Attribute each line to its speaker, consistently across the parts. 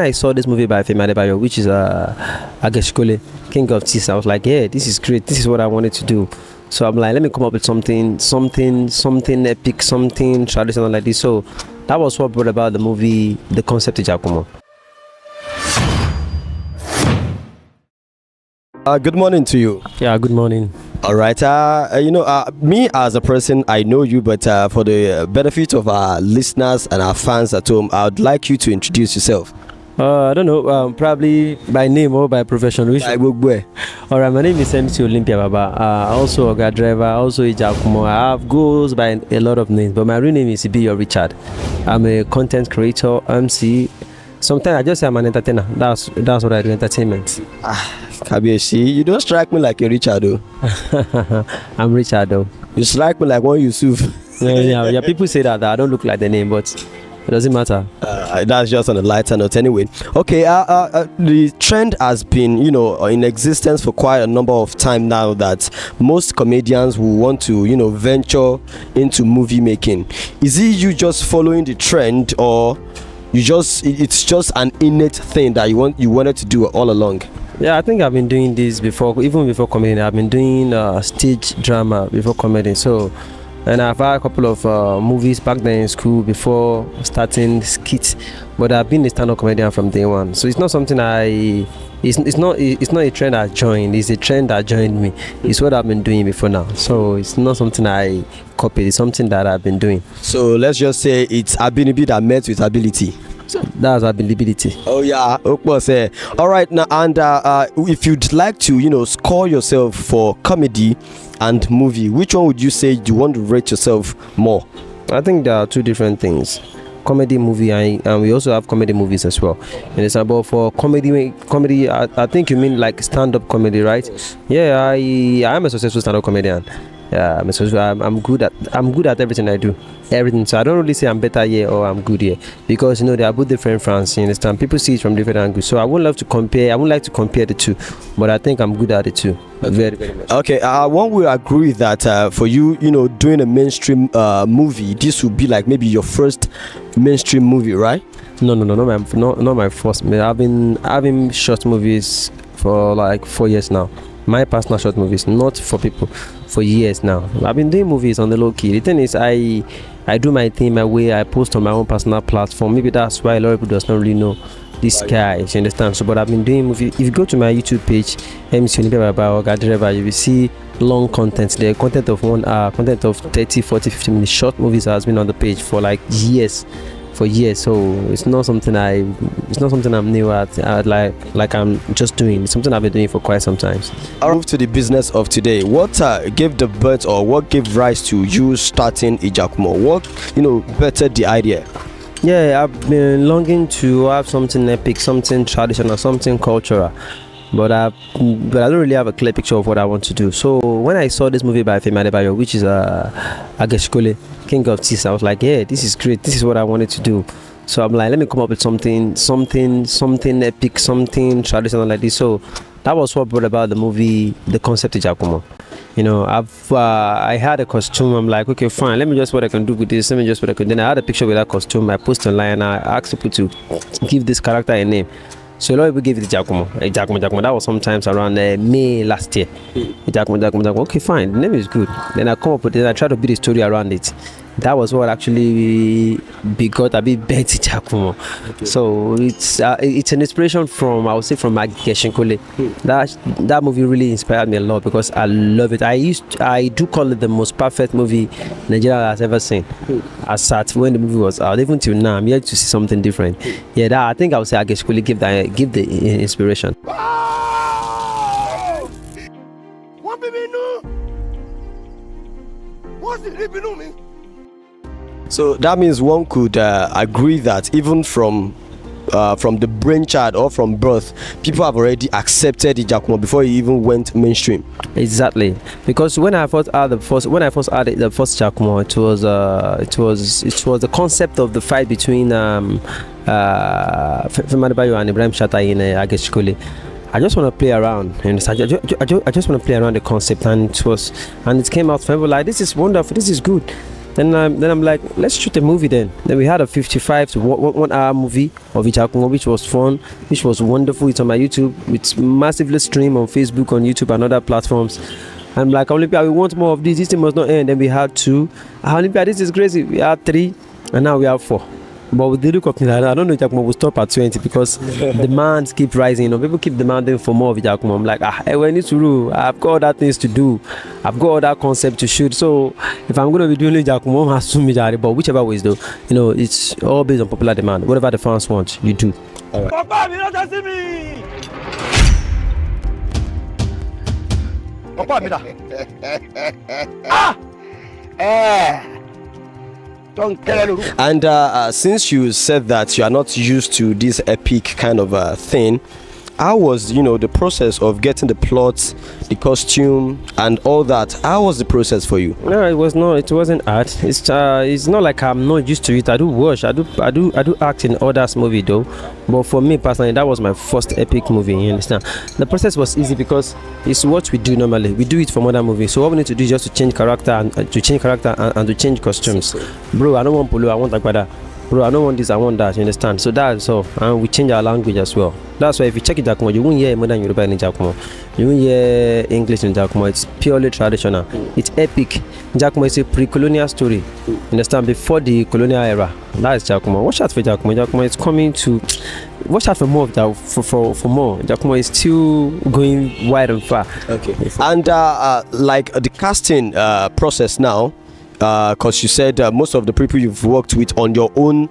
Speaker 1: I saw this movie by Femi Adebayo, which is Ageshinkole, King of Thieves, I was like, yeah, this is great. This is what I wanted to do. So I'm like, let me come up with something epic, something traditional like this. So that was what brought about the movie, the concept Ijakumo.
Speaker 2: Good morning to you.
Speaker 1: Yeah, good morning.
Speaker 2: All right. Me as a person, I know you, but for the benefit of our listeners and our fans at home, I would like you to introduce yourself.
Speaker 1: I don't know, probably by name or by profession. All right, my name is McOlypiaBaba. Also Ogadireba, also Ijakumo. I have goes by a lot of names, but my real name is Ibiyo Richard. I'm a content creator, MC. Sometimes I just say I'm an entertainer. That's what I do, entertainment.
Speaker 2: Kabeshi, you don't strike me like a Richard though.
Speaker 1: I'm Richard though.
Speaker 2: You strike me like one Yusuf.
Speaker 1: yeah, people say that I don't look like the name, but it doesn't matter.
Speaker 2: That's just on a lighter note anyway. Okay, the trend has been, in existence for quite a number of time now that most comedians will want to, venture into movie making. Is it you just following the trend, or it's just an innate thing that you wanted to do all along?
Speaker 1: Yeah, I think I've been doing this before, even before comedy. I've been doing stage drama before comedy. So, and I've had a couple of movies back then in school before starting skits. But I've been a stand-up comedian from day one. So it's not something it's not a trend I joined. It's a trend that joined me. It's what I've been doing before now. So it's not something I copied. It's something that I've been doing.
Speaker 2: So let's just say it's ability that met with ability.
Speaker 1: That's ability.
Speaker 2: Oh yeah, okay. All right now, and if you'd like to, score yourself for comedy and movie, which one would you say you want to rate yourself more?
Speaker 1: I think there are two different things: comedy, movie, and we also have comedy movies as well. And it's about for comedy. I think you mean like stand-up comedy, right? Yeah, I am a successful stand-up comedian. Yeah, I'm good at everything I do. Everything. So I don't really say I'm better here or I'm good here, because they are both different fronts. You understand? People see it from different angles. So I wouldn't like to compare the two, but I think I'm good at it too. Very, very much.
Speaker 2: Okay. One will agree that for you, doing a mainstream movie, this would be like maybe your first mainstream movie, right?
Speaker 1: No, not my first. I've been having short movies for like 4 years now. My personal short movies, not for people, for years now. I've been doing movies on the low key. The thing is, I do my thing my way. I post on my own personal platform. Maybe that's why a lot of people does not really know this guy. You understand? So, but I've been doing movies. If you go to my YouTube page, McOlypiaBaba, Ogadireba, you will see long content there. Content of 1 hour, content of 30, 40, 50 minutes. Short movies has been on the page for like years. So it's not something I'm new at, like I'm just doing. It's something I've been doing for quite some time.
Speaker 2: I'll move to the business of today. What gave the birth, or what gave rise to you starting Ijakumo? What bettered the idea?
Speaker 1: Yeah, I've been longing to have something epic, something traditional, something cultural. But I don't really have a clear picture of what I want to do. So when I saw this movie by Femi Adebayo, which is Ageshinkole, King of Thieves, I was like, yeah, this is great. This is what I wanted to do. So I'm like, let me come up with something epic, something traditional like this. So that was what brought about the movie, the concept Ijakumo. I had a costume. I'm like, okay, fine. Let me just what I can do with this. Then I had a picture with that costume. I posted online. I asked people to give this character a name. So a lot of people gave it Ijakuma. That was sometimes around May last year. Ijakuma. Okay, fine. The name is good. Then I come up with it. I try to build a story around it. That was what actually begot a bit better Ijakuma. Okay. So it's an inspiration from, I would say, from Ageshinkole. That movie really inspired me a lot because I love it. I do call it the most perfect movie Nigeria has ever seen. As at when the movie was out, even till now, I'm yet to see something different. Yeah, I think I would say Ageshinkole give the inspiration.
Speaker 3: What baby know? What's the baby know me?
Speaker 2: So that means one could agree that even from the brainchild or from birth, people have already accepted Ijakumo before he even went mainstream.
Speaker 1: Exactly, because when I first had the first Ijakumo, it was the concept of the fight between Femi Adebayo and Ibrahim Shatta in Ageshinkole. I just want to play around, and I just want to play around the concept, and it came out. People like, this is wonderful, this is good. Then I'm like, let's shoot a movie then. Then we had a 55 to 1 hour movie of Ijakumo, which was fun, which was wonderful. It's on my YouTube. It's massively streamed on Facebook, on YouTube, and other platforms. I'm like, Olympia, we want more of this. This thing must not end. Then we had 2. Olympia, this is crazy. We had 3, and now we have 4. But with the look of things, I don't know if Ijakumo will stop at 20 because demands keep rising. People keep demanding for more of Ijakumo. I'm like, we need to do. I've got other things to do. I've got other concept to shoot. So if I'm going to be doing Ijakumo, I assume Ijakumo. But whichever ways though, it's all based on popular demand. Whatever the fans want, you do. All right.
Speaker 3: Papa, me not see me. Papa, me
Speaker 2: And since you said that you are not used to this epic kind of thing, how was the process of getting the plot, the costume, and all that? How was the process for you?
Speaker 1: No, it wasn't hard. It's not like I'm not used to it. I do watch. I do act in others' movie though. But for me personally, that was my first epic movie. You understand? The process was easy because it's what we do normally. We do it from other movies. So what we need to do is just to change character and to change costumes. Bro, I don't want polo. I want agbada. Bro, I don't want this, I want that, you understand? So that's all. And we change our language as well. That's why if you check Ijakumo, you won't hear modern Yoruba in Ijakumo. You won't hear English in Ijakumo. It's purely traditional. It's epic. Ijakumo is a pre-colonial story. You understand? Before the colonial era. That is Ijakumo. Watch out for Ijakumo. Ijakumo is coming to... Watch out for more of that, for more. Ijakumo is still going wide and far.
Speaker 2: Okay. And like the casting process now, because you said most of the people you've worked with on your own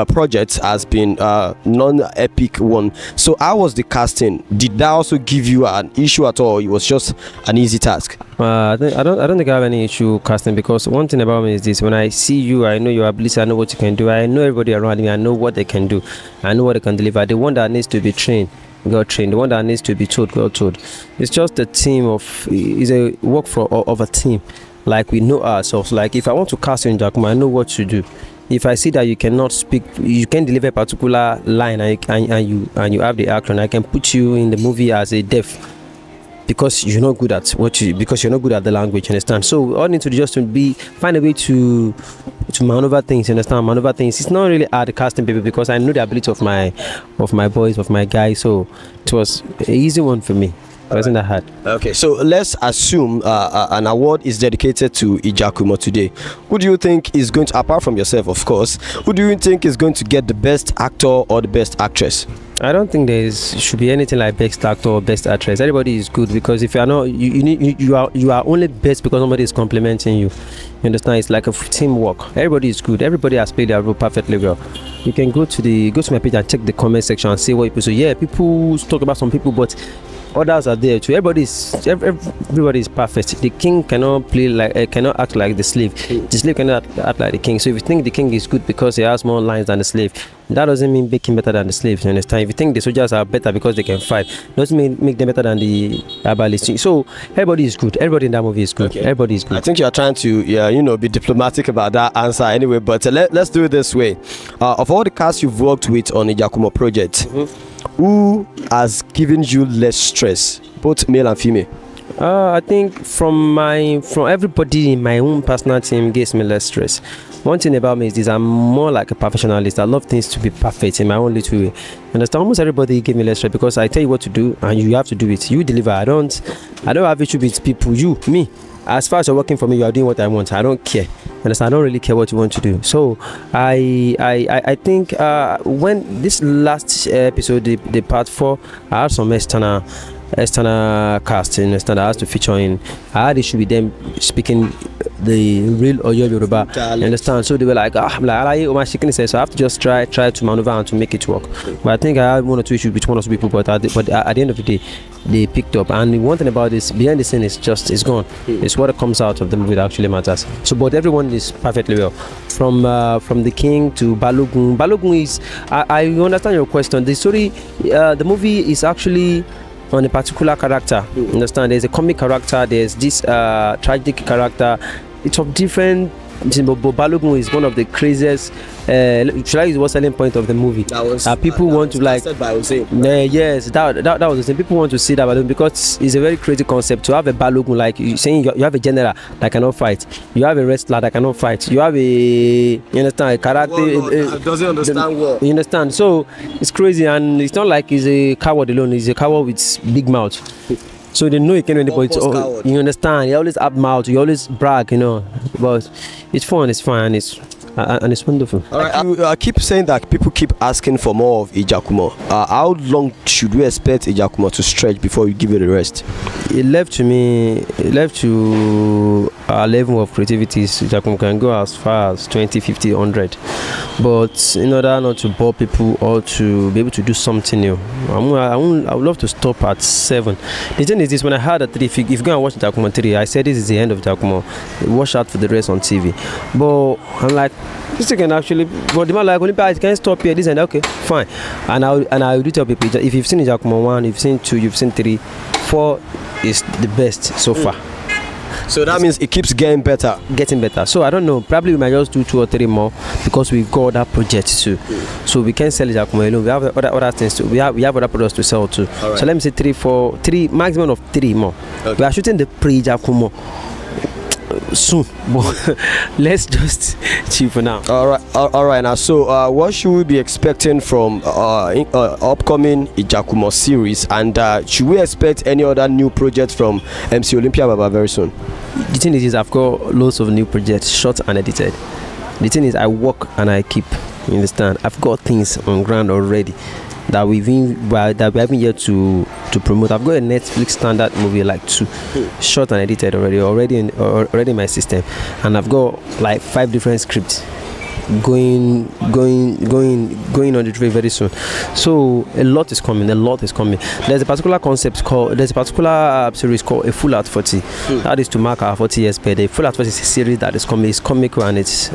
Speaker 2: projects has been non-epic one. So how was the casting? Did that also give you an issue at all? It was just an easy task.
Speaker 1: I don't think I have any issue casting because one thing about me is this: when I see you, I know your ability, I know what you can do, I know everybody around me, I know what they can do, I know what they can deliver. The one that needs to be trained, God trained. The one that needs to be told, God told. It's just a team it's a work of a team. Like we know ourselves. Like if I want to cast you in Ijakuma, I know what to do. If I see that you cannot speak, you can deliver a particular line, and you have the action, I can put you in the movie as a deaf because you're not good at because you're not good at the language. Understand? So all I need to do just to find a way to maneuver things. Understand? Maneuver things. It's not really hard casting people because I know the ability of my boys, of my guys. So it was an easy one for me. It wasn't that hard.
Speaker 2: Okay, so let's assume an award is dedicated to Ijakumo today. Who do you think is going to, apart from yourself, of course, who do you think is going to get the best actor or the best actress?
Speaker 1: I don't think should be anything like best actor or best actress. Everybody is good because if you are not, you are only best because somebody is complimenting you. You understand? It's like a teamwork. Everybody is good. Everybody has played their role perfectly well. You can go to my page and check the comment section and see what people say. Yeah, people talk about some people, but others are there too. Everybody is perfect. The king cannot cannot act like the slave. The slave cannot act like the king. So if you think the king is good because he has more lines than the slave, that doesn't mean make him better than the slaves. You understand? If you think the soldiers are better because they can fight, doesn't mean make them better than the herbalists. So everybody is good. Everybody in that movie is good. Okay. Everybody is good.
Speaker 2: I think you are trying to be diplomatic about that answer anyway. But let's do it this way. Of all the cast you've worked with on the Ijakumo project, who has given you less stress, both male and female?
Speaker 1: I think from everybody in my own personal team gives me less stress. One thing about me is this: I'm more like a professionalist. I love things to be perfect in my own little way. Understand? Almost everybody give me less stress because I tell you what to do and you have to do it. You deliver. I don't have issue with people. Me. As far as you're working for me, you are doing what I want. I don't care. Understand? I don't really care what you want to do. So I think when this last episode, the part 4, I had some external cast in that has to feature in. I had issue with them speaking the real Oyo Yoruba. You understand? So they were like, so I have to just try to maneuver and to make it work. But I think I had 1 or 2 issues with 1 or 2 people, but at the end of the day, they picked up. And one thing about this, behind the scene is it's gone. It's what comes out of the movie that actually matters. So, but everyone is perfectly well. From the king to Balogun. Balogun is, I understand your question. The story, the movie is actually on a particular character. Understand? There's a comic character, there's this tragic character. It's of different but Balogun is one of the craziest. Should I use what selling point of the movie? People want to like. Yes, that was the thing. People want to see that Balogun because it's a very crazy concept to have a Balogun, like you saying you have a general that cannot fight, you have a wrestler that cannot fight, you have a a karate
Speaker 2: doesn't understand what.
Speaker 1: You understand? So it's crazy, and it's not like he's a coward alone. He's a coward with big mouth. So they know he can anybody. You understand? He always have mouth. You always brag, But it's fun. It's fun. And it's wonderful.
Speaker 2: All right. I keep saying that people keep asking for more of Ijakumo. How long should we expect Ijakumo to stretch before you give it a rest?
Speaker 1: It left to our level of creativity. Ijakumo can go as far as 20, 50, 100. But in order not to bore people or to be able to do something new, I would love to stop at 7. The thing is this: when I heard at 3, if you go and watch Ijakumo 3, I said this is the end of Ijakumo. Watch out for the rest on TV. But I'm like, this can actually, but the man like Olympia, I can't stop here. This and that. Okay, fine. And I do tell people, if you've seen Ijakumo 1, you've seen 2, you've seen 3, 4 is the best so far.
Speaker 2: So that means it keeps getting better.
Speaker 1: So I don't know. Probably we might just do 2 or 3 more because we've got other projects too. So we can't sell Ijakumo alone. We have other things too. We have other products to sell too. Right. So let me say 3, maximum of 3 more. Okay. We are shooting the pre-Ijakumo soon, but let's just chill for now.
Speaker 2: All right. Now, so what should we be expecting from upcoming Ijakumo series, and should we expect any other new projects from McOlypiaBaba very soon?
Speaker 1: The thing is, I've got lots of new projects, shot and edited. The thing is, I work and I keep. You understand? I've got things on ground already that we haven't yet to promote. I've got a Netflix standard movie like 2 shot and edited already in my system, and I've got like 5 different scripts going on the trail very soon. So a lot is coming. There's a particular series called A Full at 40. That is to mark our 40 years birthday. Full at 40 is a series that is coming. It's comical and it's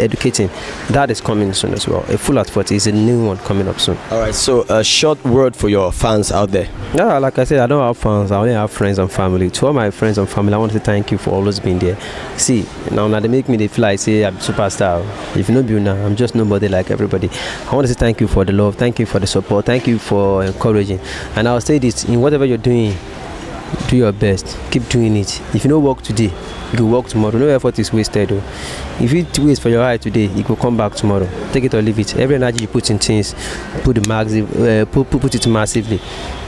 Speaker 1: educating. That is coming soon as well. A Full at 40 is a new one coming up soon.
Speaker 2: All right, so a short word for your fans out there.
Speaker 1: Yeah, like I said, I don't have fans. I only have friends and family. To all my friends and family, I want to say thank you for always being there. See, now they make me feel like say I'm superstar. If you know me now, I'm just nobody like everybody. I want to say thank you for the love, thank you for the support, thank you for encouraging. And I'll say this: in whatever you're doing, do your best. Keep doing it. If you don't work today, you will work tomorrow. No effort is wasted. Though. If you wait for your eye today, it will come back tomorrow. Take it or leave it. Every energy you put in things, put it massively,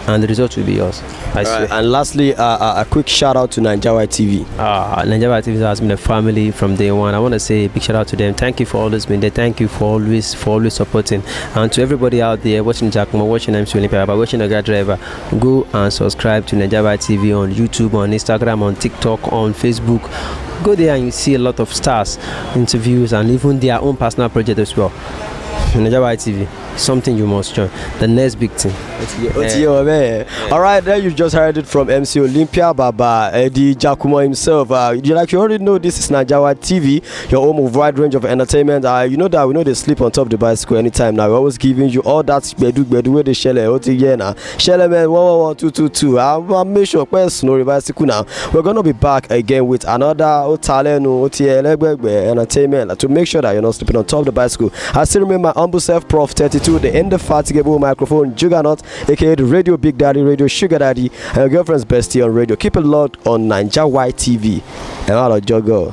Speaker 1: and the result will be yours. I swear.
Speaker 2: Right. And lastly, a quick shout out to NaijaWide TV.
Speaker 1: NaijaWide TV has been a family from day one. I want to say a big shout out to them. Thank you for always being there. Thank you for always supporting. And to everybody out there watching Ijakuma, watching McOlypiaBaba, watching Ogadireba, go and subscribe to NaijaWide TV on YouTube, on Instagram, on TikTok, on Facebook. Go there and you see a lot of stars, interviews, and even their own personal project as well. NaijaWide TV, something you must join. The next big thing.
Speaker 2: All right, there you just heard it from McOlypiaBaba, Eddie Ijakumo himself. You already know this is NaijaWide TV, your home of wide range of entertainment. You know that we know they sleep on top of the bicycle anytime now. We're always giving you all that bedu where they shell man 111 I'll make sure no bicycle now. We're gonna be back again with another talent entertainment to make sure that you're not sleeping on top of the bicycle. I still remember my humble self, Prof 32, the indefatigable microphone juggernaut, aka the radio big daddy, radio sugar daddy, and your girlfriend's bestie on radio. Keep it locked on NaijaWide TV. And I'll juggle.